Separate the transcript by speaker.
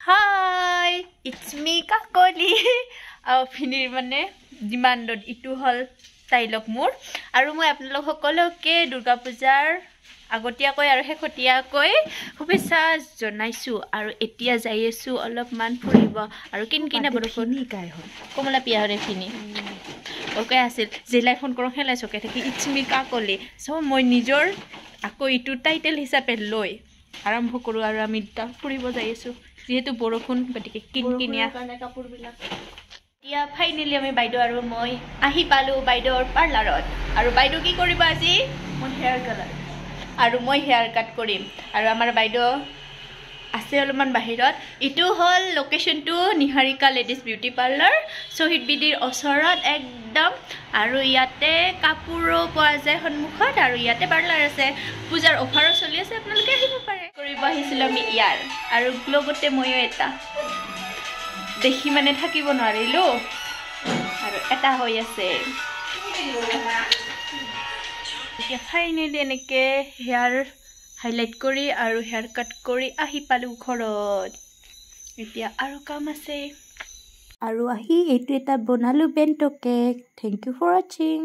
Speaker 1: Hi, it's me Kakoli. Finir mane demanded itu hol tailok mur. Aru moi apnalok সকলোকে দুৰ্গা পূজাৰ আগতীয়াকৈ আৰু শেহতীয়াকৈ শুভেচ্ছা জনাইছো আৰু এতিয়া যাই আছো অলপমান ফুৰিব আৰু কিনকিনা বৰষুণ নিকাই হয় কমলা পিয়াহৰে ফিনি ওকে আছিল জিলাই ফোন কৰং হেলাইছকে থাকি ইটস মি কাকলি সো মই নিজৰ আকৌ ইটো টাইটেল হিচাপে লৈ আৰম্ভ কৰো আৰু আমি ফুৰিব যাই আছো যেহেতু বৰষুণ গতিকে কিনকিনিয়া কাৰণে কাপোৰবিলাক এতিয়া ফাইনালি আমি বাইদেউ আৰু মই আহি পালো বাইদেউৰ পাৰ্লাৰত আৰু বাইদেউ কি কৰিব আজি মই হেয়াৰ কালাৰ আৰু মই হেয়াৰ কাট কৰিম আৰু আমাৰ বাইদেউ আছে অলপমান বাহিৰত ইটো হল লোকেশনটো নিহাৰিকা লেডিজ বিউটি পাৰ্লাৰ শহীদ বিদিৰ ওচৰত একদম আৰু ইয়াতে কাপোৰো পোৱা যায় সন্মুখত আৰু ইয়াতে পাৰ্লাৰ আছে পূজাৰ অফাৰো চলি আছে আপোনালোকে আহিব পাৰে কৰিব আহিছিল আমি ইয়াৰ আৰু লগতে ময়ো এটা দেখি মানে থাকিব নোৱাৰিলো আৰু এটা হৈ আছে এতিয়া ফাইনালি এনেকে হেয়াৰ হাইলাইট কৰি আৰু হেয়াৰ কাট কৰি আহি পালো ঘৰত এতিয়া আৰু কাম আছে আৰু আহি এইটো এটা বনালো bento cake thank you for watching